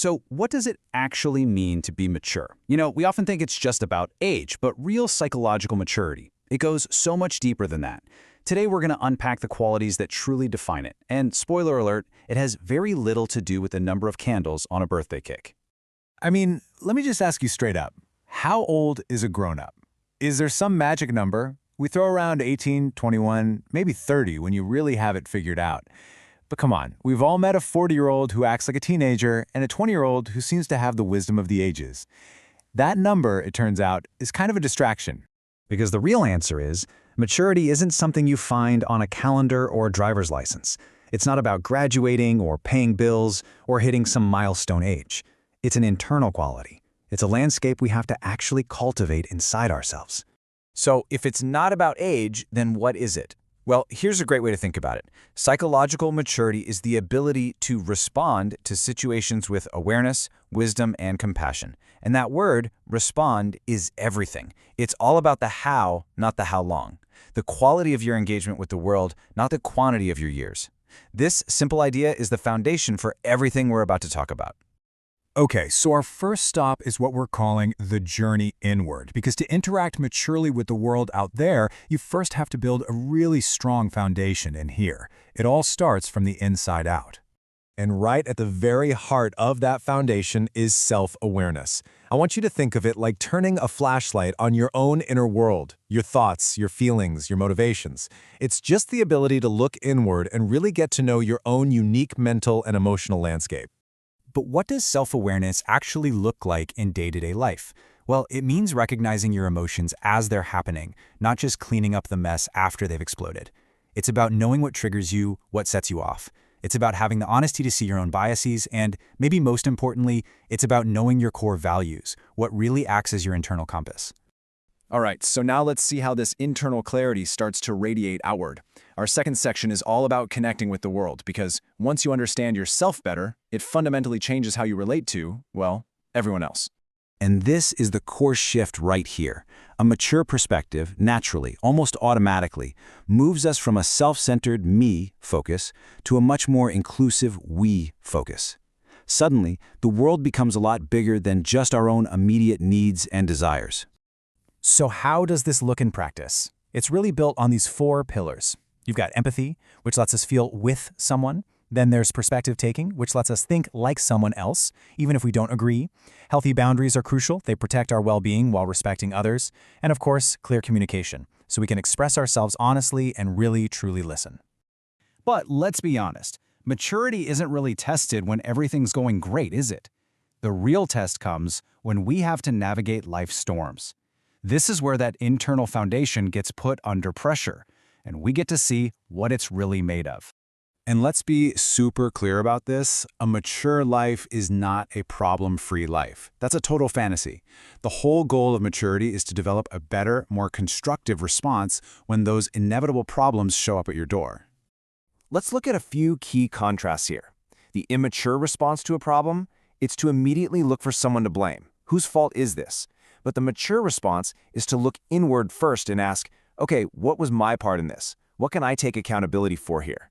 So what does it actually mean to be mature? We often think it's just about age, but real psychological maturity, it goes so much deeper than that. Today we're going to unpack the qualities that truly define it. And spoiler alert, it has very little to do with the number of candles on a birthday cake. I mean, let me just ask you straight up. How old is a grown-up? Is there some magic number? We throw around 18, 21, maybe 30 when you really have it figured out. But come on, we've all met a 40-year-old who acts like a teenager and a 20-year-old who seems to have the wisdom of the ages. That number, it turns out, is kind of a distraction. Because the real answer is, maturity isn't something you find on a calendar or a driver's license. It's not about graduating or paying bills or hitting some milestone age. It's an internal quality. It's a landscape we have to actually cultivate inside ourselves. So if it's not about age, then what is it? Well, here's a great way to think about it. Psychological maturity is the ability to respond to situations with awareness, wisdom, and compassion. And that word, respond, is everything. It's all about the how, not the how long. The quality of your engagement with the world, not the quantity of your years. This simple idea is the foundation for everything we're about to talk about. Okay, so our first stop is what we're calling the journey inward, because to interact maturely with the world out there, you first have to build a really strong foundation in here. It all starts from the inside out. And right at the very heart of that foundation is self-awareness. I want you to think of it like turning a flashlight on your own inner world, your thoughts, your feelings, your motivations. It's just the ability to look inward and really get to know your own unique mental and emotional landscape. But what does self-awareness actually look like in day-to-day life? Well, it means recognizing your emotions as they're happening, not just cleaning up the mess after they've exploded. It's about knowing what triggers you, what sets you off. It's about having the honesty to see your own biases, and maybe most importantly, it's about knowing your core values, what really acts as your internal compass. All right, so now let's see how this internal clarity starts to radiate outward. Our second section is all about connecting with the world, because once you understand yourself better, it fundamentally changes how you relate to, well, everyone else. And this is the core shift right here. A mature perspective, naturally, almost automatically, moves us from a self-centered me focus to a much more inclusive we focus. Suddenly, the world becomes a lot bigger than just our own immediate needs and desires. So how does this look in practice? It's really built on these 4 pillars. You've got empathy, which lets us feel with someone. Then there's perspective taking, which lets us think like someone else, even if we don't agree. Healthy boundaries are crucial. They protect our well-being while respecting others. And of course, clear communication, so we can express ourselves honestly and really, truly listen. But let's be honest, maturity isn't really tested when everything's going great, is it? The real test comes when we have to navigate life's storms. This is where that internal foundation gets put under pressure, and we get to see what it's really made of. And let's be super clear about this. A mature life is not a problem-free life. That's a total fantasy. The whole goal of maturity is to develop a better, more constructive response when those inevitable problems show up at your door. Let's look at a few key contrasts here. The immature response to a problem, it's to immediately look for someone to blame. Whose fault is this? But the mature response is to look inward first and ask, okay, what was my part in this? What can I take accountability for here?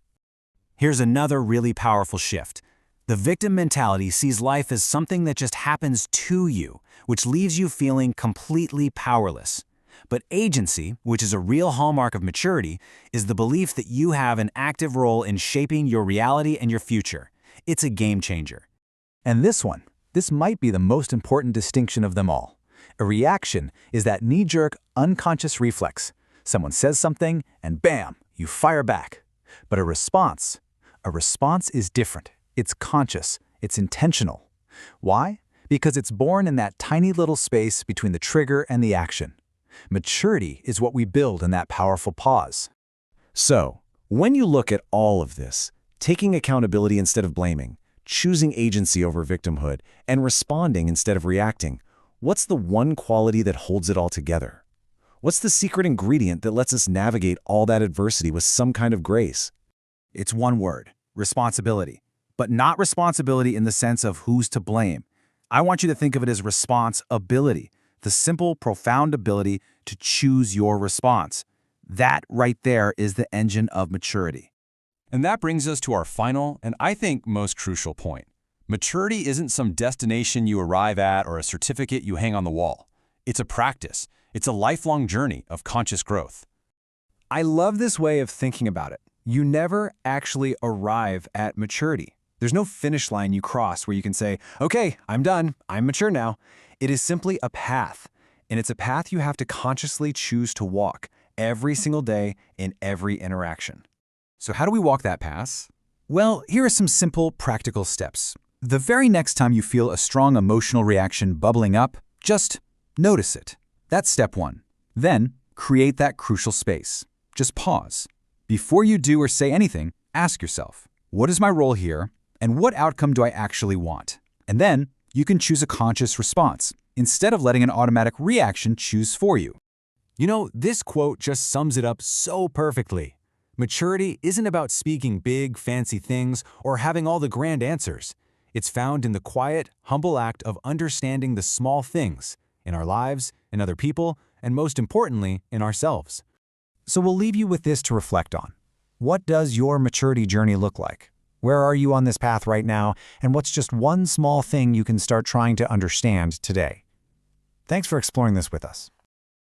Here's another really powerful shift. The victim mentality sees life as something that just happens to you, which leaves you feeling completely powerless. But agency, which is a real hallmark of maturity, is the belief that you have an active role in shaping your reality and your future. It's a game changer. And this might be the most important distinction of them all. A reaction is that knee-jerk, unconscious reflex. Someone says something, and bam, you fire back. But a response is different. It's conscious. It's intentional. Why? Because it's born in that tiny little space between the trigger and the action. Maturity is what we build in that powerful pause. So, when you look at all of this, taking accountability instead of blaming, choosing agency over victimhood, and responding instead of reacting, what's the one quality that holds it all together? What's the secret ingredient that lets us navigate all that adversity with some kind of grace? It's one word, responsibility. But not responsibility in the sense of who's to blame. I want you to think of it as responsibility, the simple, profound ability to choose your response. That right there is the engine of maturity. And that brings us to our final and I think most crucial point. Maturity isn't some destination you arrive at or a certificate you hang on the wall. It's a practice. It's a lifelong journey of conscious growth. I love this way of thinking about it. You never actually arrive at maturity. There's no finish line you cross where you can say, okay, I'm done, I'm mature now. It is simply a path, and it's a path you have to consciously choose to walk every single day in every interaction. So how do we walk that path? Well, here are some simple, practical steps. The very next time you feel a strong emotional reaction bubbling up, just notice it. That's step one. Then, create that crucial space. Just pause. Before you do or say anything, ask yourself, what is my role here, and what outcome do I actually want? And then, you can choose a conscious response, instead of letting an automatic reaction choose for you. You know, this quote just sums it up so perfectly. Maturity isn't about speaking big, fancy things or having all the grand answers. It's found in the quiet, humble act of understanding the small things in our lives, in other people, and most importantly, in ourselves. So we'll leave you with this to reflect on. What does your maturity journey look like? Where are you on this path right now, and what's just one small thing you can start trying to understand today? Thanks for exploring this with us.